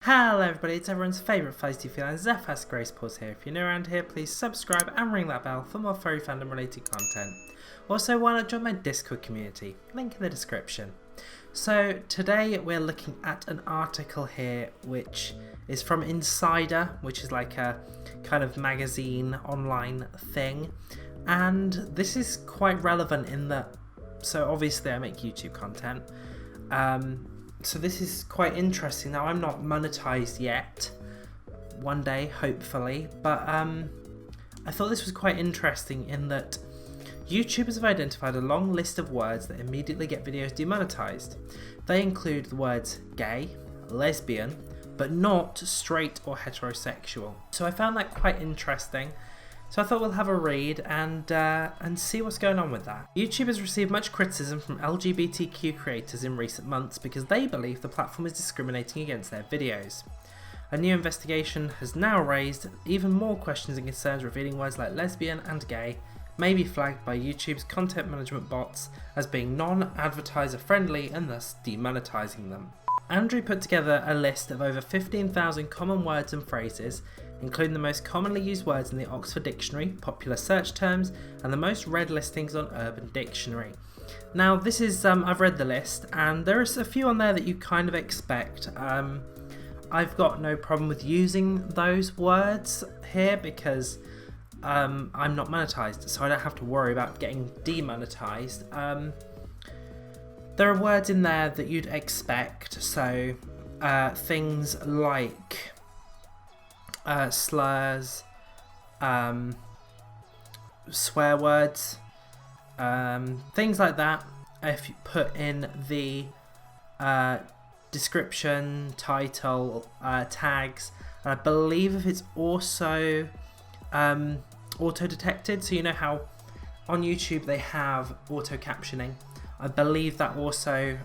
Hello everybody, it's everyone's favourite feisty feline, Xephas Gracepaws here. If you're new around here, please subscribe and ring that bell for more furry fandom related content. Also, why not join my Discord community? Link in the description. So today we're looking at an article here which is from Insider, which is like a kind of magazine online thing. And this is quite relevant in that, so obviously I make YouTube content. So this is quite interesting. Now, I'm not monetized yet, one day hopefully, but I thought this was quite interesting in that YouTubers have identified a long list of words that immediately get videos demonetized. They include the words gay, lesbian, but not straight or heterosexual. So I found that quite interesting. So I thought we'll have a read and see what's going on with that. YouTube has received much criticism from LGBTQ creators in recent months because they believe the platform is discriminating against their videos. A new investigation has now raised even more questions and concerns, revealing words like lesbian and gay may be flagged by YouTube's content management bots as being non-advertiser friendly and thus demonetizing them. Andrew put together a list of over 15,000 common words and phrases, including the most commonly used words in the Oxford Dictionary, popular search terms, and the most read listings on Urban Dictionary. Now, this is, I've read the list, and there is a few on there that you kind of expect. I've got no problem with using those words here because I'm not monetized, so I don't have to worry about getting demonetized. There are words in there that you'd expect, so things like slurs, swear words, things like that. If you put in the description, title, tags, and I believe if it's also auto-detected, so you know how on YouTube they have auto-captioning. I believe that also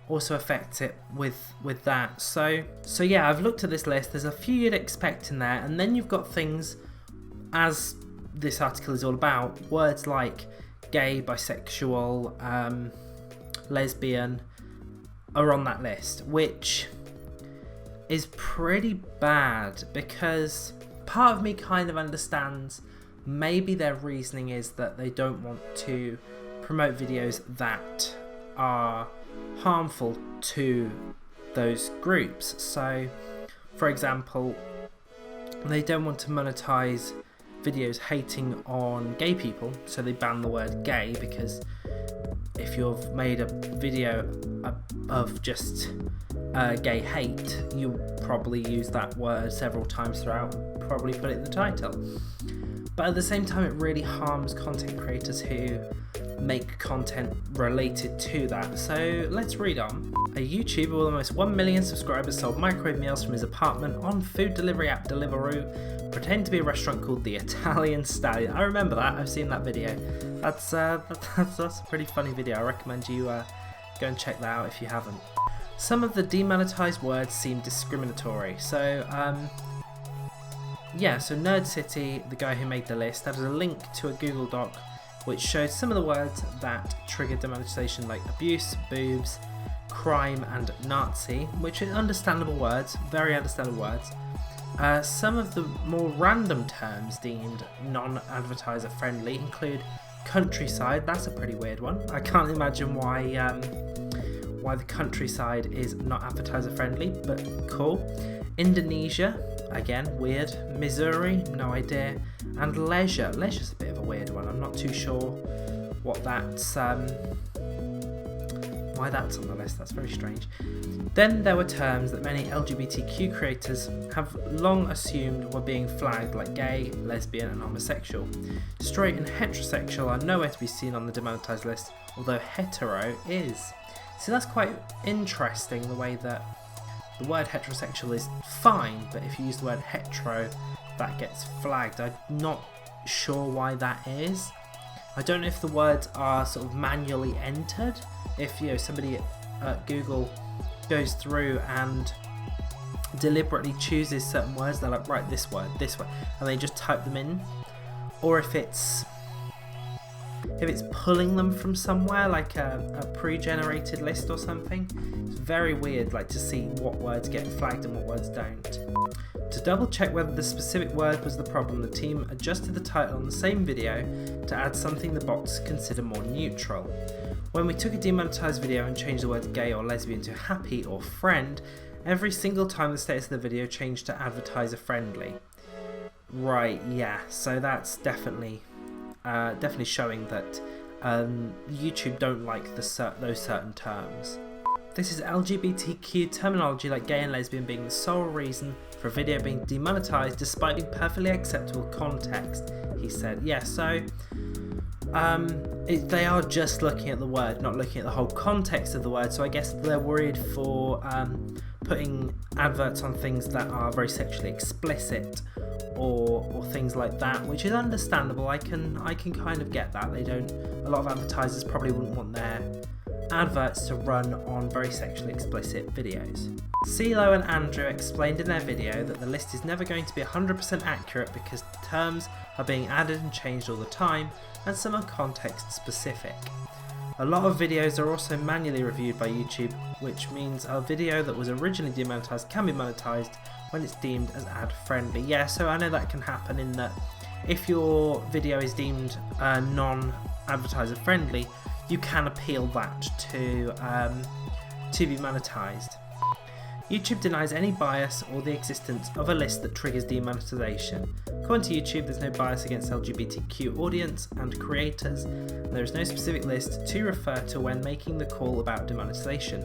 affects it with that. So yeah, I've looked at this list. There's a few you'd expect in there, and then you've got things, as this article is all about, words like gay, bisexual, lesbian are on that list, which is pretty bad because part of me kind of understands maybe their reasoning is that they don't want to promote videos that are harmful to those groups. So for example, they don't want to monetize videos hating on gay people, so they ban the word gay, because if you've made a video of just gay hate, you'll probably use that word several times throughout, probably put it in the title. But at the same time, it really harms content creators who make content related to that. So let's read on. A YouTuber with almost 1 million subscribers sold microwave meals from his apartment on food delivery app Deliveroo, pretending to be a restaurant called the Italian Stallion. I remember that, I've seen that video. That's a pretty funny video. I recommend you go and check that out if you haven't. Some of the demonetized words seem discriminatory. So yeah, so Nerd City, the guy who made the list, has a link to a Google Doc which shows some of the words that trigger demonetization, like abuse, boobs, crime, and Nazi, which are understandable words, very understandable words. Some of the more random terms deemed non-advertiser friendly include countryside. That's a pretty weird one. I can't imagine why the countryside is not advertiser friendly, but cool. Indonesia, again, weird. Missouri, no idea. And leisure. Leisure's a bit of a weird one. I'm not too sure what that's why that's on the list. That's very strange. Then there were terms that many LGBTQ creators have long assumed were being flagged, like gay, lesbian, and homosexual. Straight and heterosexual are nowhere to be seen on the demonetized list, although hetero is. So that's quite interesting, the way that the word heterosexual is fine, but if you use the word hetero, that gets flagged. I'm not sure why that is. I don't know if the words are sort of manually entered. If somebody at Google goes through and deliberately chooses certain words, they're like, right, this word, and they just type them in, or if it's if it's pulling them from somewhere, like a pre-generated list or something. It's very weird, like, to see what words get flagged and what words don't. To double check whether the specific word was the problem, the team adjusted the title on the same video to add something the bots consider more neutral. When we took a demonetized video and changed the words gay or lesbian to happy or friend, every single time the status of the video changed to advertiser friendly. Right, yeah, so that's definitely showing that YouTube don't like those certain terms. This is LGBTQ terminology like gay and lesbian being the sole reason for a video being demonetized despite being perfectly acceptable context, he said. Yeah, so they are just looking at the word, not looking at the whole context of the word, so I guess they're worried for putting adverts on things that are very sexually explicit or things like that, which is understandable. I can kind of get that. A lot of advertisers probably wouldn't want their adverts to run on very sexually explicit videos. CeeLo and Andrew explained in their video that the list is never going to be 100% accurate because terms are being added and changed all the time, and some are context specific. A lot of videos are also manually reviewed by YouTube, which means a video that was originally demonetized can be monetized when it's deemed as ad friendly. Yeah, so I know that can happen in that if your video is deemed non-advertiser friendly, you can appeal that to be monetized. YouTube denies any bias or the existence of a list that triggers demonetization. According to YouTube, there's no bias against LGBTQ audience and creators, and there is no specific list to refer to when making the call about demonetization.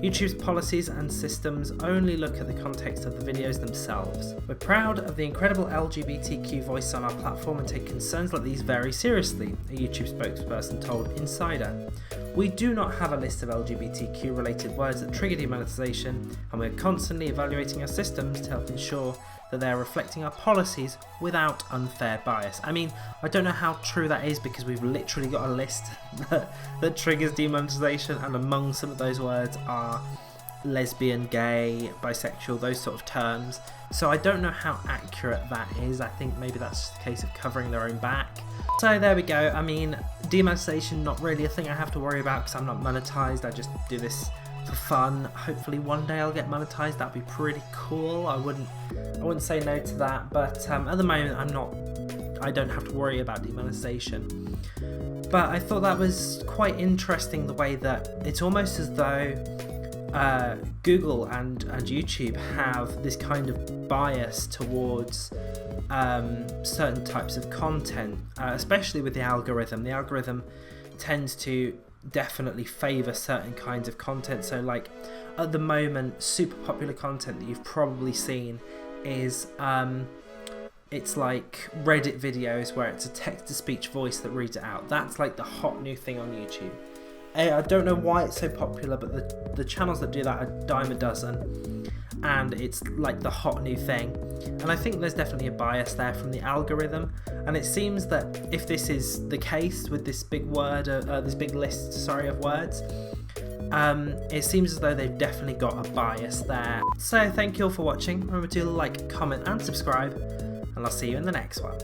YouTube's policies and systems only look at the context of the videos themselves. We're proud of the incredible LGBTQ voice on our platform and take concerns like these very seriously, a YouTube spokesperson told Insider. We do not have a list of LGBTQ related words that trigger demonetization, and we're constantly evaluating our systems to help ensure that they are reflecting our policies without unfair bias. I mean, I don't know how true that is because we've literally got a list that triggers demonetization, and among some of those words are lesbian, gay, bisexual, those sort of terms. So I don't know how accurate that is. I think maybe that's just a case of covering their own back. So there we go. I mean, demonetization, not really a thing I have to worry about because I'm not monetized. I just do this for fun. Hopefully one day I'll get monetized. That'd be pretty cool. I wouldn't say no to that, but at the moment I don't have to worry about demonetization. But I thought that was quite interesting, the way that it's almost as though Google and YouTube have this kind of bias towards certain types of content, especially with the algorithm. The algorithm tends to definitely favour certain kinds of content. So like at the moment, super popular content that you've probably seen is it's like Reddit videos where it's a text-to-speech voice that reads it out. That's like the hot new thing on YouTube. I don't know why it's so popular, but the channels that do that are a dime a dozen, and it's like the hot new thing. And I think there's definitely a bias there from the algorithm, and it seems that if this is the case with this big list of words, it seems as though they've definitely got a bias there. So thank you all for watching. Remember to like, comment and subscribe, and I'll see you in the next one.